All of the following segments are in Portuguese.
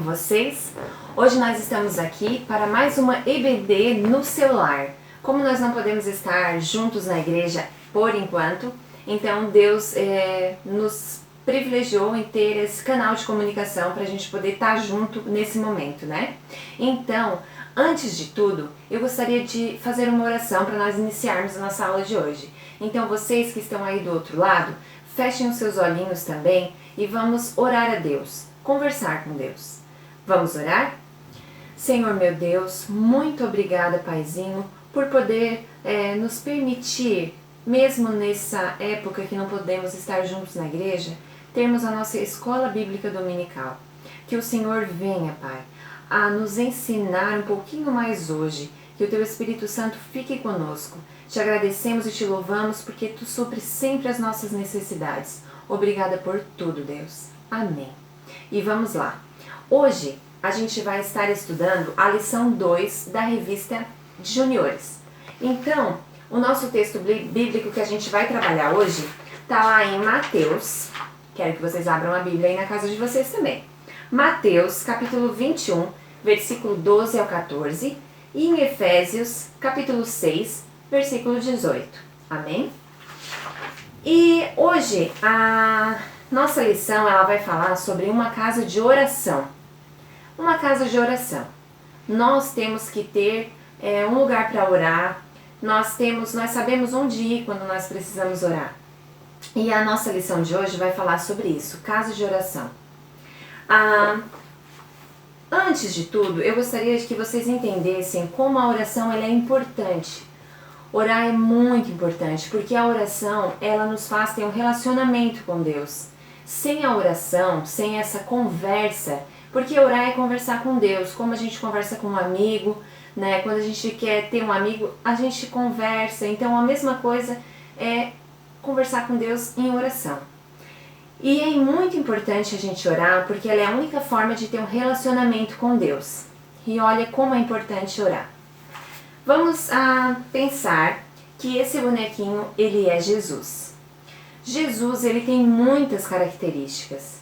vocês? Hoje nós estamos aqui para mais uma EBD no celular. Como nós não podemos estar juntos na igreja por enquanto, então Deus nos privilegiou em ter esse canal de comunicação para a gente poder estar junto nesse momento, né? Então, antes de tudo, eu gostaria de fazer uma oração para nós iniciarmos a nossa aula de hoje. Então, vocês que estão aí do outro lado, fechem os seus olhinhos também e vamos orar a Deus, conversar com Deus. Vamos orar? Senhor meu Deus, muito obrigada, Paizinho, por poder nos permitir, mesmo nessa época que não podemos estar juntos na igreja, termos a nossa escola bíblica dominical. Que o Senhor venha, Pai, a nos ensinar um pouquinho mais hoje, que o Teu Espírito Santo fique conosco. Te agradecemos e te louvamos porque Tu supres sempre as nossas necessidades. Obrigada por tudo, Deus. Amém. E vamos lá. Hoje a gente vai estar estudando a lição 2 da revista de Juniores. Então, o nosso texto bíblico que a gente vai trabalhar hoje está lá em Mateus. Quero que vocês abram a Bíblia aí na casa de vocês também. Mateus, capítulo 21, versículo 12 ao 14. E em Efésios, capítulo 6, versículo 18. Amém? E hoje a nossa lição ela vai falar sobre uma casa de oração. Uma casa de oração. Nós temos que ter um lugar para orar. Nós sabemos onde ir quando nós precisamos orar. E a nossa lição de hoje vai falar sobre isso, casa de oração. Antes de tudo, eu gostaria de que vocês entendessem como a oração ela é importante. Orar é muito importante, porque a oração ela nos faz ter um relacionamento com Deus. Sem a oração, sem essa conversa, porque orar é conversar com Deus, como a gente conversa com um amigo, né? Quando a gente quer ter um amigo, a gente conversa. Então a mesma coisa é conversar com Deus em oração. E é muito importante a gente orar, porque ela é a única forma de ter um relacionamento com Deus. E olha como é importante orar. Vamos pensar que esse bonequinho, ele é Jesus. Jesus, ele tem muitas características.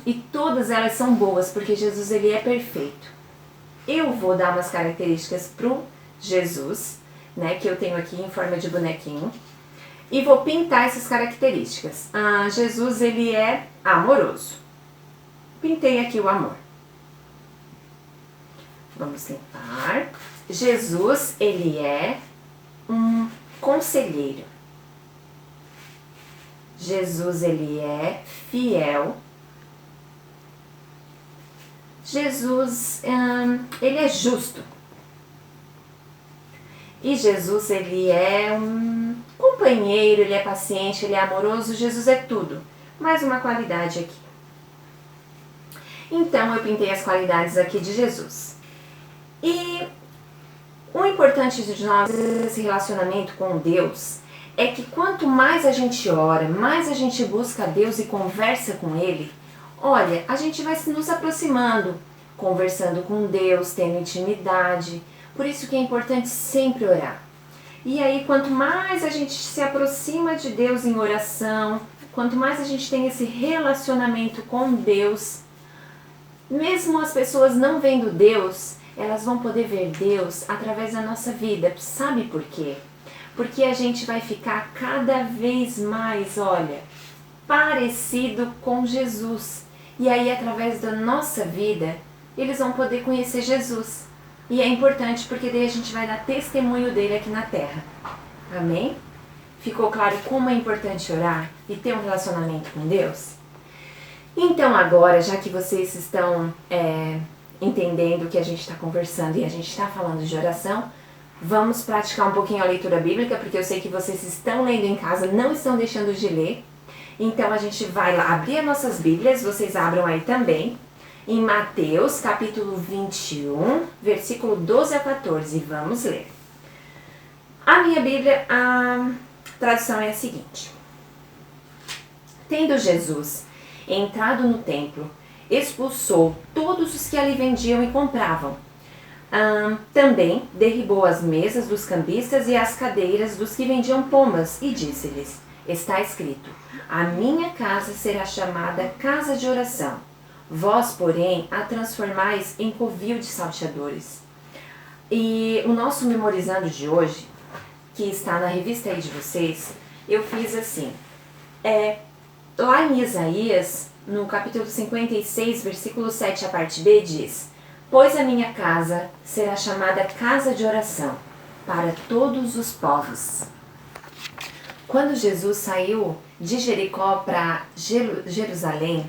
E todas elas são boas, porque Jesus, ele é perfeito. Eu vou dar umas características pro Jesus, né, que eu tenho aqui em forma de bonequinho. E vou pintar essas características. Jesus, ele é amoroso. Pintei aqui o amor. Vamos limpar. Jesus, ele é um conselheiro. Jesus, ele é fiel. Jesus, ele é justo. E Jesus, ele é um companheiro, ele é paciente, ele é amoroso. Jesus é tudo. Mais uma qualidade aqui. Então, eu pintei as qualidades aqui de Jesus. E o importante de nós, esse relacionamento com Deus, é que quanto mais a gente ora, mais a gente busca Deus e conversa com Ele, olha, a gente vai nos aproximando, conversando com Deus, tendo intimidade. Por isso que é importante sempre orar. E aí, quanto mais a gente se aproxima de Deus em oração, quanto mais a gente tem esse relacionamento com Deus, mesmo as pessoas não vendo Deus, elas vão poder ver Deus através da nossa vida. Sabe por quê? Porque a gente vai ficar cada vez mais, olha, parecido com Jesus. E aí, através da nossa vida, eles vão poder conhecer Jesus. E é importante porque daí a gente vai dar testemunho dele aqui na terra. Amém? Ficou claro como é importante orar e ter um relacionamento com Deus? Então agora, já que vocês estão entendendo que a gente está conversando e a gente está falando de oração, vamos praticar um pouquinho a leitura bíblica, porque eu sei que vocês estão lendo em casa, não estão deixando de ler. Então a gente vai lá abrir as nossas Bíblias, vocês abram aí também. Em Mateus, capítulo 21, versículo 12 a 14. Vamos ler. A minha Bíblia, a tradução é a seguinte. Tendo Jesus entrado no templo, expulsou todos os que ali vendiam e compravam. Também derribou as mesas dos cambistas e as cadeiras dos que vendiam pombas e disse-lhes, está escrito, a minha casa será chamada casa de oração, Vós, porém, a transformais em covil de salteadores. E o nosso memorizando de hoje, que está na revista aí de vocês, eu fiz assim. Lá em Isaías, no capítulo 56, versículo 7, a parte B, diz: Pois a minha casa será chamada casa de oração para todos os povos. Quando Jesus saiu de Jericó para Jerusalém,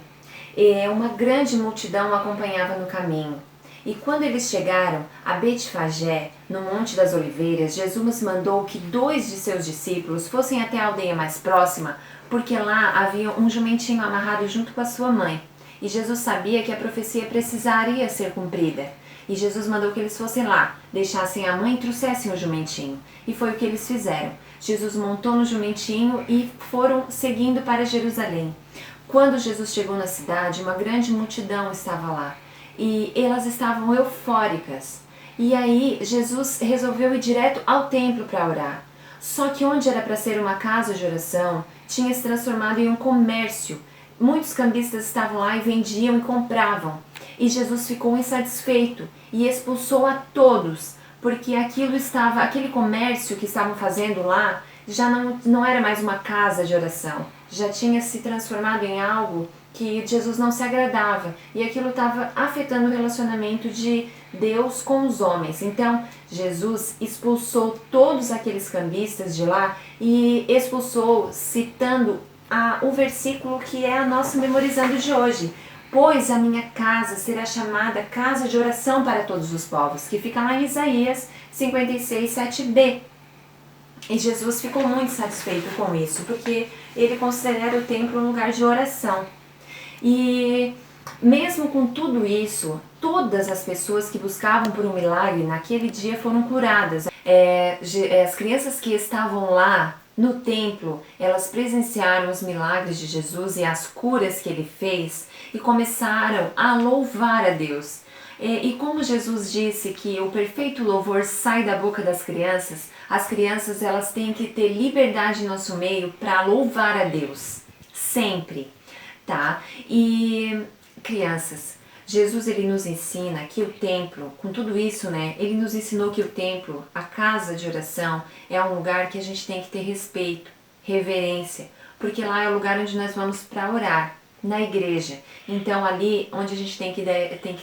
uma grande multidão o acompanhava no caminho. E quando eles chegaram a Betfagé, no Monte das Oliveiras, Jesus mandou que 2 de seus discípulos fossem até a aldeia mais próxima, porque lá havia um jumentinho amarrado junto com a sua mãe. E Jesus sabia que a profecia precisaria ser cumprida. E Jesus mandou que eles fossem lá, deixassem a mãe e trouxessem o jumentinho. E foi o que eles fizeram. Jesus montou no jumentinho e foram seguindo para Jerusalém. Quando Jesus chegou na cidade, uma grande multidão estava lá. E elas estavam eufóricas. E aí Jesus resolveu ir direto ao templo para orar. Só que onde era para ser uma casa de oração, tinha se transformado em um comércio. Muitos cambistas estavam lá e vendiam e compravam. E Jesus ficou insatisfeito e expulsou a todos, porque aquele comércio que estavam fazendo lá já não era mais uma casa de oração. Já tinha se transformado em algo que Jesus não se agradava, e aquilo estava afetando o relacionamento de Deus com os homens. Então, Jesus expulsou todos aqueles cambistas de lá e expulsou citando o versículo que é a nossa memorizando de hoje. Pois a minha casa será chamada casa de oração para todos os povos, que fica lá em Isaías 56, 7b. E Jesus ficou muito satisfeito com isso, porque ele considera o templo um lugar de oração. E mesmo com tudo isso, todas as pessoas que buscavam por um milagre naquele dia foram curadas. As crianças que estavam lá no templo, elas presenciaram os milagres de Jesus e as curas que ele fez e começaram a louvar a Deus. E como Jesus disse que o perfeito louvor sai da boca das crianças, as crianças elas têm que ter liberdade em nosso meio para louvar a Deus, sempre, tá? E crianças, Jesus ele nos ensina que o templo, com tudo isso, né? Ele nos ensinou que o templo, a casa de oração, é um lugar que a gente tem que ter respeito, reverência, porque lá é o lugar onde nós vamos para orar, na igreja. Então ali onde a gente tem que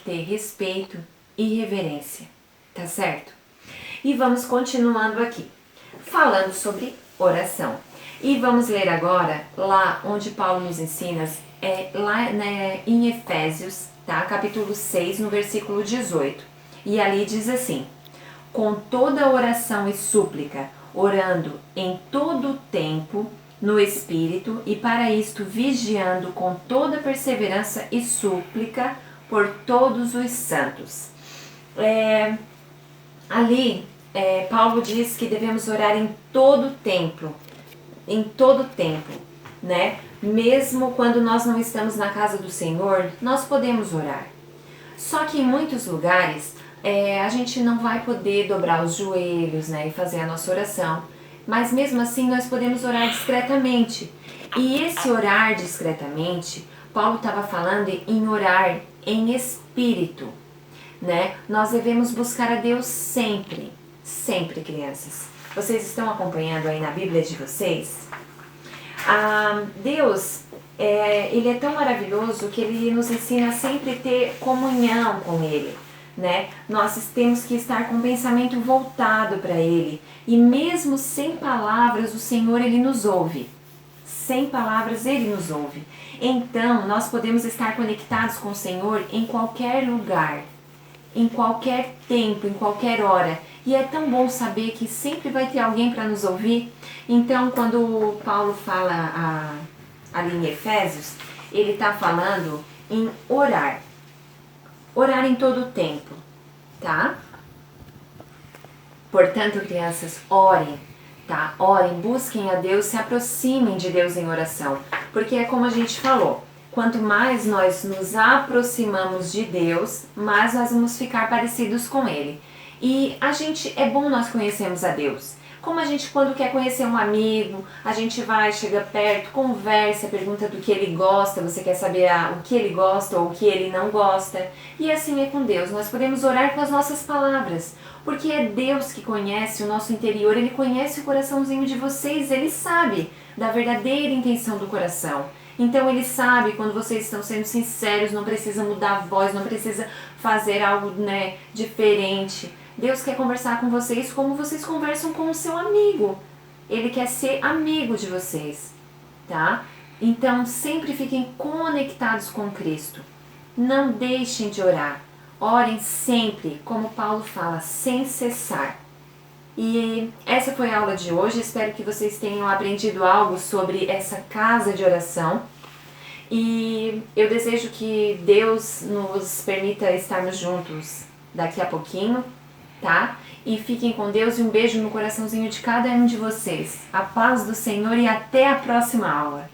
ter respeito e reverência, tá certo? E vamos continuando aqui, falando sobre oração. E vamos ler agora lá onde Paulo nos ensina, lá em Efésios, tá? Capítulo 6, no versículo 18. E ali diz assim: com toda oração e súplica, orando em todo o tempo no Espírito, e para isto vigiando com toda perseverança e súplica por todos os santos. Paulo diz que devemos orar em todo tempo, né? Mesmo quando nós não estamos na casa do Senhor, nós podemos orar. Só que em muitos lugares a gente não vai poder dobrar os joelhos, né, e fazer a nossa oração. Mas mesmo assim nós podemos orar discretamente. E esse orar discretamente, Paulo estava falando em orar em espírito, né? Nós devemos buscar a Deus sempre, sempre, crianças. Vocês estão acompanhando aí na Bíblia de vocês? Deus, ele é tão maravilhoso que ele nos ensina a sempre ter comunhão com ele, né? Nós temos que estar com o pensamento voltado para ele, e mesmo sem palavras o Senhor ele nos ouve. Sem palavras ele nos ouve. Então nós podemos estar conectados com o Senhor em qualquer lugar, em qualquer tempo, em qualquer hora. E é tão bom saber que sempre vai ter alguém para nos ouvir. Então, quando Paulo fala ali em Efésios, ele está falando em orar. Orar em todo o tempo, tá? Portanto, crianças, orem, tá? Orem, busquem a Deus, se aproximem de Deus em oração. Porque é como a gente falou, quanto mais nós nos aproximamos de Deus, mais nós vamos ficar parecidos com Ele. E é bom nós conhecermos a Deus, Como a gente, quando quer conhecer um amigo, a gente vai, chega perto, conversa, pergunta do que ele gosta, você quer saber o que ele gosta ou o que ele não gosta. E assim é com Deus, nós podemos orar com as nossas palavras, porque é Deus que conhece o nosso interior, Ele conhece o coraçãozinho de vocês, Ele sabe da verdadeira intenção do coração. Então Ele sabe quando vocês estão sendo sinceros, não precisa mudar a voz, não precisa fazer algo, né, diferente. Deus quer conversar com vocês como vocês conversam com o seu amigo. Ele quer ser amigo de vocês, tá? Então sempre fiquem conectados com Cristo. Não deixem de orar. Orem sempre, como Paulo fala, sem cessar. E essa foi a aula de hoje. Espero que vocês tenham aprendido algo sobre essa casa de oração. E eu desejo que Deus nos permita estarmos juntos daqui a pouquinho, tá? E fiquem com Deus e um beijo no coraçãozinho de cada um de vocês. A paz do Senhor e até a próxima aula.